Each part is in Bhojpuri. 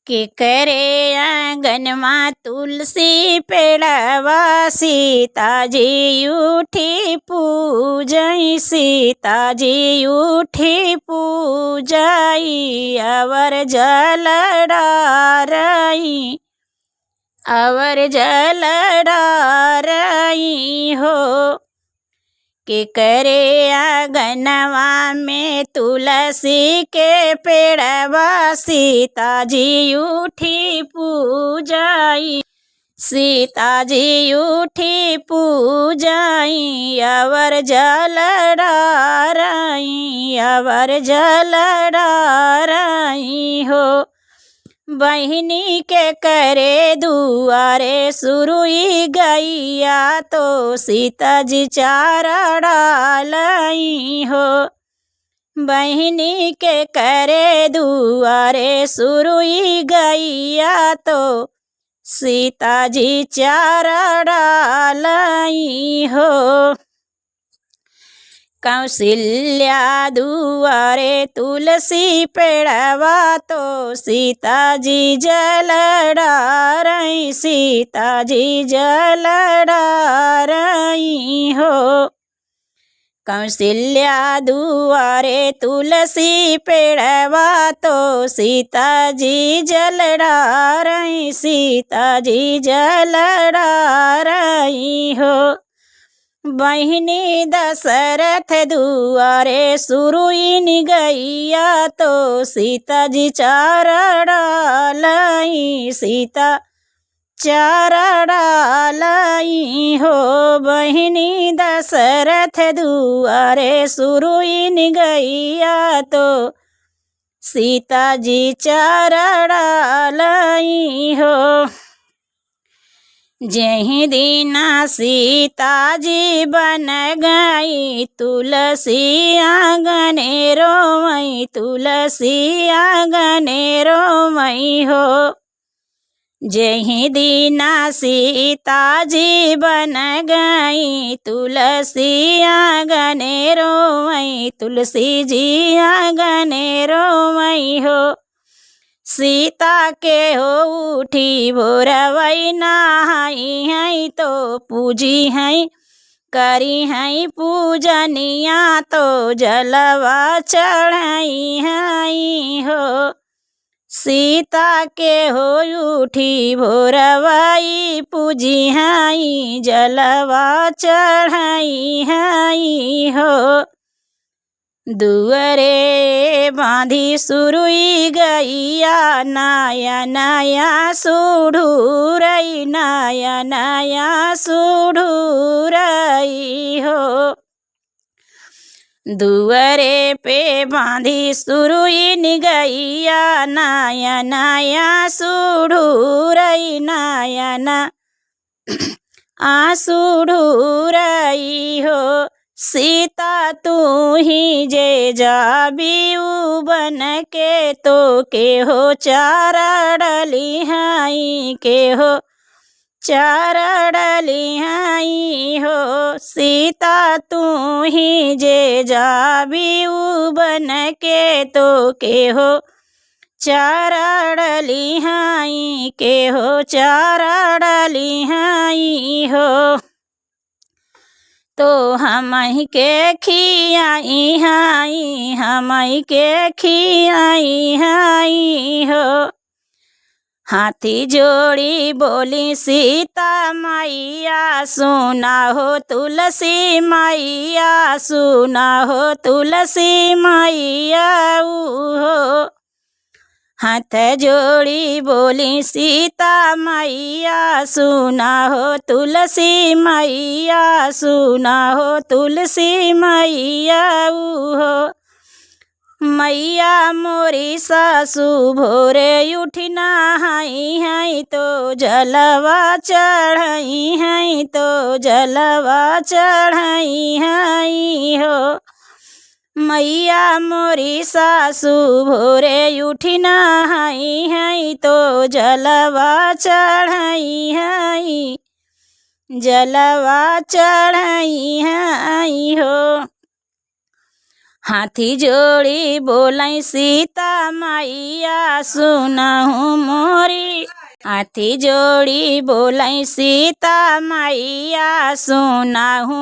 के करे आंगन माँ तुलसी पेड़वा सीताजी उठी पूजई सीताजी उठी पूजई अवर जल डारई अवर जल डारई हो के करे आंगनवा में तुलसी के पेड़वा सीताजी उठी पूजाई सीताजी उठी पूजाई अवर जल डारई अवर जल डारई हो बहिनी के करे दुआरे सुरुई गैया तो सीताजी चारा डालई हो बहिनी के करे दुआरे सुरुई गैया तो सीताजी चारा डालई हो कौशल्या दुआरे तुलसी पेड़वा तो सीताजी जल डारई सीताजी जल डारई हो कौशल्या दुआरे तुलसी पेड़वा तो सीताजी जल डारई सीताजी जल डारई हो बहिनी दशरथ दुआरे सुरुइन गैया तो सीताजी चारा डालई सीता चारा डालई हो बहिनी दशरथ दुआरे सुरुइन गैया तो सीताजी चारा डालई हो जही दीना सीताजी बन गई तुलसी आंगने रोमई तुलसी आंगने रोमई हो जही दीना सीताजी बन गई तुलसी आंगने रोमई तुलसी जी आंगने रोमई हो सीता के हो उठी भोरवई नहाई हैं तो पूजी हैं करी हैं पूजनिया तो जलवा चढ़ाई हैं हो सीता के हो उठी भोरवई पूजी हैं जलवा चढ़ाई हैं हो दुअरे बांधी सुरुई गैया नाया नाया सुढ़ूरई नाया नाया सुढ़ूरई हो दुअरे पे बांधी सुरुई गैया नाया नाया सुढ़ूरई नाया ना सुढ़ूरई हो सीता तू ही जे जाबी बन के तो के हो चारा डली हाई के हो चारा डली हाई हो सीता तू ही जे जाबी बन के तो के हो चारा डली हाई के हो चारा डली हाई हो तो हमई के खियाई हाई हमई के खियाई हाई हो हाथी जोड़ी बोली सीता मैया सुना हो तुलसी मैया सुना हो तुलसी मैया हो हाथ जोड़ी बोली सीता मैया सुना हो तुलसी मैया सुना हो तुलसी मैया हो मैया मोरी सासू भोरे उठी नहाई हैं तो जलवा चढ़ाई हैं तो जलवा चढ़ाई हैं हो मैया मोरी सासू भोरे उठी नहाई हैं तो जलवा चढ़ाई हैं जलवा चढ़ाई हैं हो हाथी जोड़ी बोलाई सीता मैया सुनहु मोरी। हाथी जोड़ी बोलाई सीता मैया सुनहु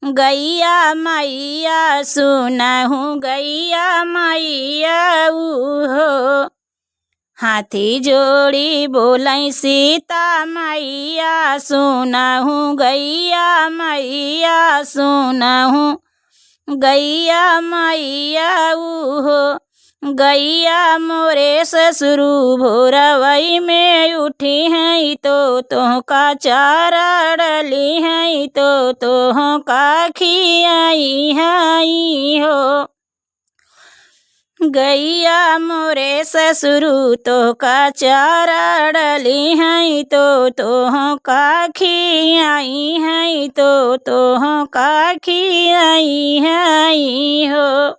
गैया मैया सुनहु गैया मैया हो। हाथी जोड़ी बोलाई सीता मैया सुनहु गैया मैया सुनहु गैया मैया हो। गैया मोरे ससुरु भोरवई में उठी हैं तो का चारा डली हैं तो का खियाई हैं हो। गैया मोरे ससुरु तो का चारा डली हैं तो का खियाई हैं तो का खियाई हैं हो।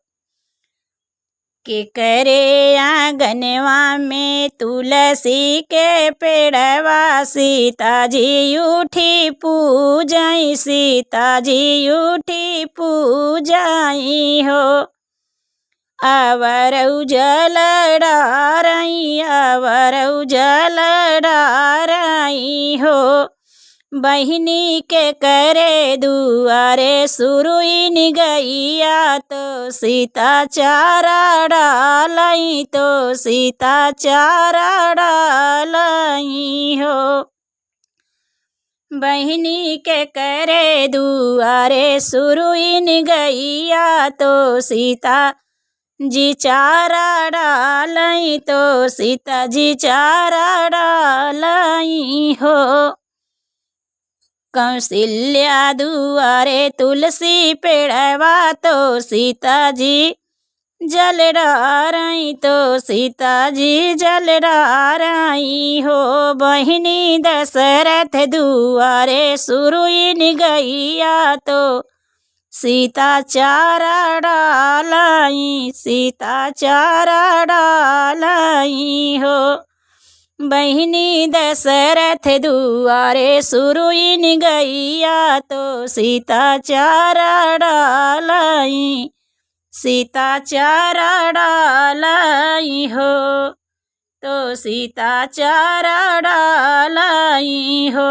के करे आंगनवा में तुलसी के पेड़वा सीता जी उठी पूजाई सीता जी उठी पूजाई हो। अवर उजल डारई अवर उजल डारई हो। बहिनी के करे दुआरे सुरुइन गैया तो सीता चारा डालई तो सीता चारा डालई हो। बहिनी के करे दुआरे सुरुइन गैया तो सीता जी चारा डालई तो सीता जी चारा डालई हो। कौशल्या दुआरे तुलसी पेड़वा तो सीता जी जल डारई तो सीता जी जल डारई हो। बहिनी दशरथ दुआरे सुरुइन गैया तो सीता चारा डालई सीता चारा डालई हो। बहिनी दशरथ दुआरे सुरुइन गैया तो सीता चारा डालई सीता चारा डालई हो तो सीता चारा डालई हो।